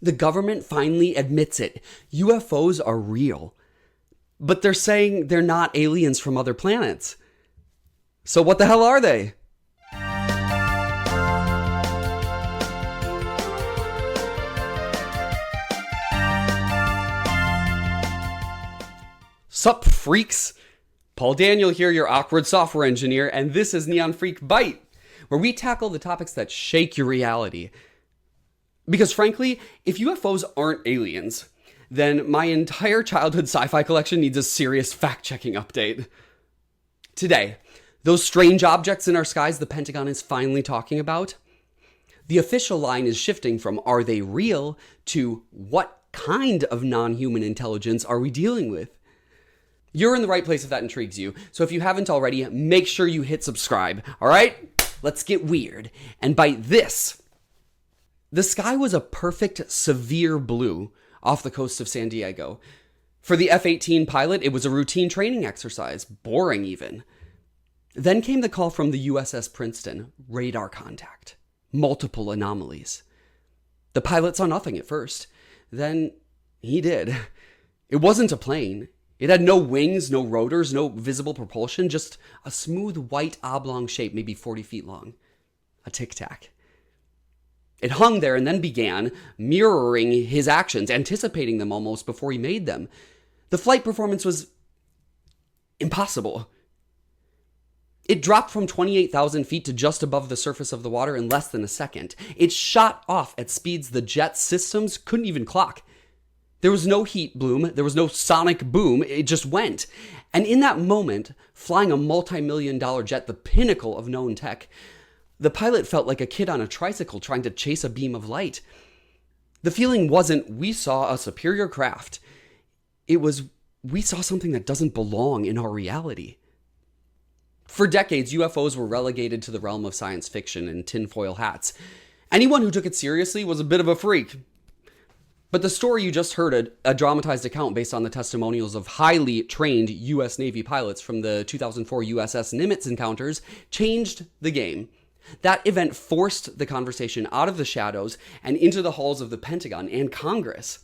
The government finally admits it. UFOs are real. But they're saying they're not aliens from other planets. So what the hell are they? Sup, freaks? Paul Daniel here, your awkward software engineer, and this is NeonFreak Byte, where we tackle the topics that shake your reality. Because frankly, if UFOs aren't aliens, then my entire childhood sci-fi collection needs a serious fact-checking update. Today, those strange objects in our skies the Pentagon is finally talking about, the official line is shifting from "are they real" to "what kind of non-human intelligence are we dealing with?" You're in the right place if that intrigues you. So if you haven't already, make sure you hit subscribe. All right? Let's get weird and bite this. The sky was a perfect, severe blue off the coast of San Diego. For the F-18 pilot, it was a routine training exercise, boring even. Then came the call from the USS Princeton, radar contact, multiple anomalies. The pilot saw nothing at first. Then he did. It wasn't a plane. It had no wings, no rotors, no visible propulsion, just a smooth white oblong shape, maybe 40 feet long. A tic-tac. It hung there and then began mirroring his actions, anticipating them almost before he made them. The flight performance was impossible. It dropped from 28,000 feet to just above the surface of the water in less than a second. It shot off at speeds the jet systems couldn't even clock. There was no heat bloom, there was no sonic boom, it just went. And in that moment, flying a multi-million-dollar jet, the pinnacle of known tech, the pilot felt like a kid on a tricycle trying to chase a beam of light. The feeling wasn't, we saw a superior craft. It was, we saw something that doesn't belong in our reality. For decades, UFOs were relegated to the realm of science fiction and tinfoil hats. Anyone who took it seriously was a bit of a freak. But the story you just heard, a dramatized account based on the testimonials of highly trained U.S. Navy pilots from the 2004 USS Nimitz encounters, changed the game. That event forced the conversation out of the shadows and into the halls of the Pentagon and Congress.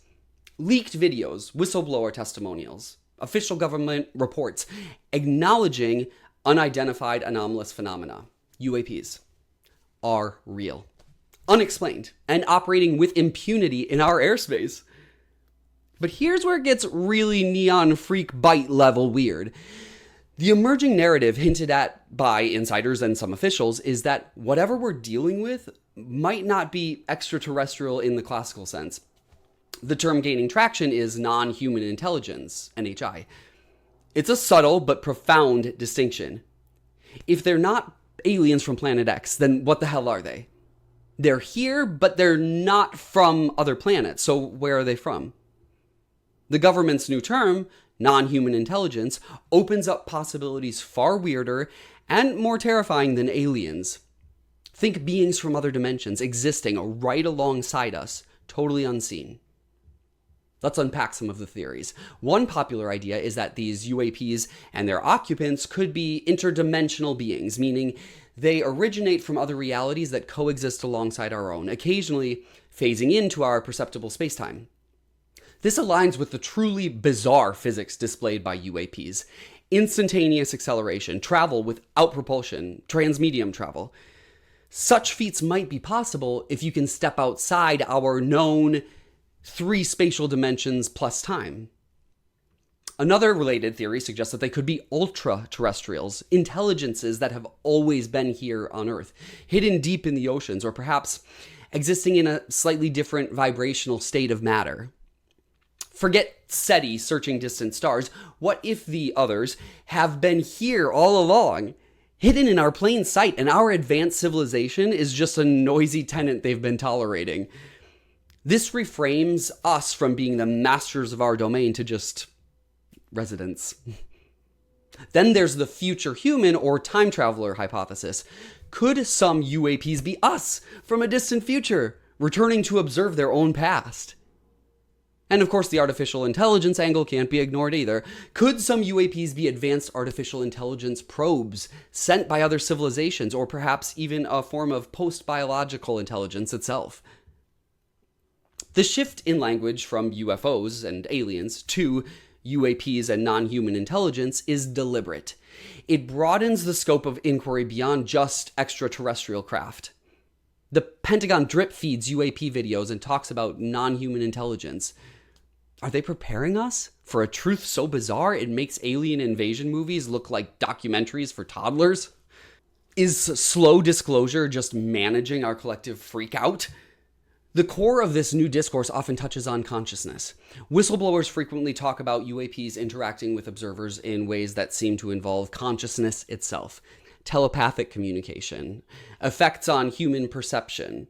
Leaked videos, whistleblower testimonials, official government reports acknowledging unidentified anomalous phenomena, UAPs, are real, unexplained, and operating with impunity in our airspace. But here's where it gets really NeonFreak Byte level weird. The emerging narrative hinted at by insiders and some officials is that whatever we're dealing with might not be extraterrestrial in the classical sense. The term gaining traction is non-human intelligence, NHI. It's a subtle but profound distinction. If they're not aliens from planet X, then what the hell are they? They're here, but they're not from other planets, so where are they from? The government's new term, non-human intelligence, opens up possibilities far weirder and more terrifying than aliens. Think beings from other dimensions existing right alongside us, totally unseen. Let's unpack some of the theories. One popular idea is that these UAPs and their occupants could be interdimensional beings, meaning they originate from other realities that coexist alongside our own, occasionally phasing into our perceptible spacetime. This aligns with the truly bizarre physics displayed by UAPs. Instantaneous acceleration, travel without propulsion, transmedium travel. Such feats might be possible if you can step outside our known 3 spatial dimensions plus time. Another related theory suggests that they could be ultra-terrestrials, intelligences that have always been here on Earth, hidden deep in the oceans, or perhaps existing in a slightly different vibrational state of matter. Forget SETI searching distant stars. What if the others have been here all along, hidden in our plain sight, and our advanced civilization is just a noisy tenant they've been tolerating? This reframes us from being the masters of our domain to just residents. Then there's the future human or time traveler hypothesis. Could some UAPs be us from a distant future, returning to observe their own past? And of course, the artificial intelligence angle can't be ignored either. Could some UAPs be advanced artificial intelligence probes sent by other civilizations, or perhaps even a form of post-biological intelligence itself? The shift in language from UFOs and aliens to UAPs and non-human intelligence is deliberate. It broadens the scope of inquiry beyond just extraterrestrial craft. The Pentagon drip feeds UAP videos and talks about non-human intelligence. Are they preparing us for a truth so bizarre it makes alien invasion movies look like documentaries for toddlers? Is slow disclosure just managing our collective freak out? The core of this new discourse often touches on consciousness. Whistleblowers frequently talk about UAPs interacting with observers in ways that seem to involve consciousness itself, telepathic communication, effects on human perception,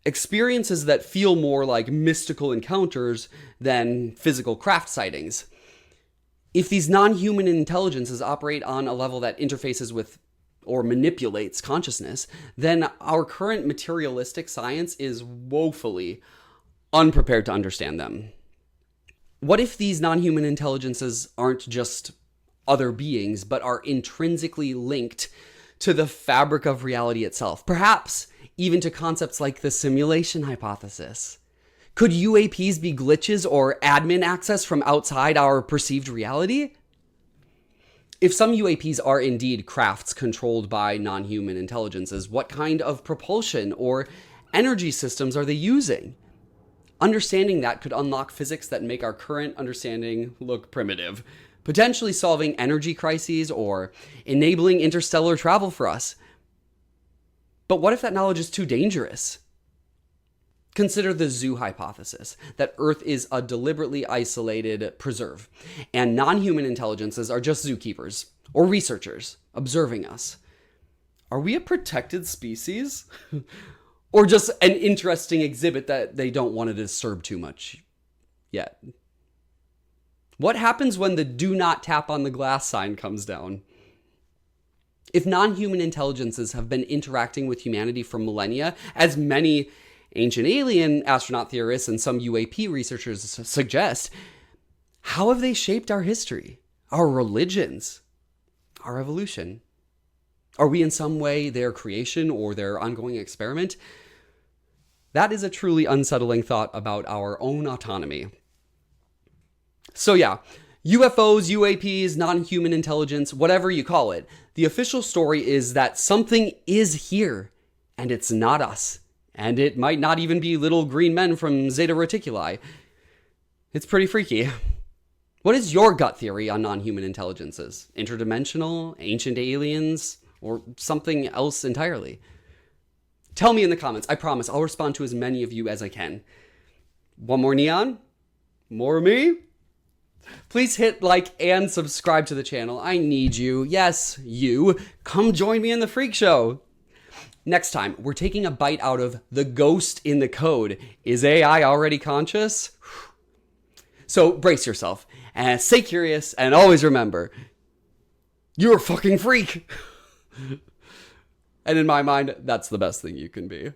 experiences that feel more like mystical encounters than physical craft sightings. If these non-human intelligences operate on a level that interfaces with or manipulates consciousness, then our current materialistic science is woefully unprepared to understand them. What if these non-human intelligences aren't just other beings, but are intrinsically linked to the fabric of reality itself? Perhaps even to concepts like the simulation hypothesis. Could UAPs be glitches or admin access from outside our perceived reality? If some UAPs are indeed crafts controlled by non-human intelligences, what kind of propulsion or energy systems are they using? Understanding that could unlock physics that make our current understanding look primitive, potentially solving energy crises or enabling interstellar travel for us. But what if that knowledge is too dangerous? Consider the zoo hypothesis, that Earth is a deliberately isolated preserve, and non-human intelligences are just zookeepers or researchers observing us. Are we a protected species? Or just an interesting exhibit that they don't want to disturb too much yet? What happens when the "do not tap on the glass" sign comes down? If non-human intelligences have been interacting with humanity for millennia, as many ancient alien astronaut theorists and some UAP researchers suggest, how have they shaped our history, our religions, our evolution? Are we in some way their creation or their ongoing experiment? That is a truly unsettling thought about our own autonomy. So yeah, UFOs, UAPs, non-human intelligence, whatever you call it, the official story is that something is here, and it's not us. And it might not even be little green men from Zeta Reticuli. It's pretty freaky. What is your gut theory on non-human intelligences? Interdimensional, ancient aliens, or something else entirely? Tell me in the comments. I promise I'll respond to as many of you as I can. One more neon? More me? Please hit like and subscribe to the channel. I need you. Yes, you. Come join me in the Freak Show. Next time, we're taking a bite out of the ghost in the code. Is AI already conscious? So brace yourself, and stay curious, and always remember, you're a fucking freak. And in my mind, that's the best thing you can be.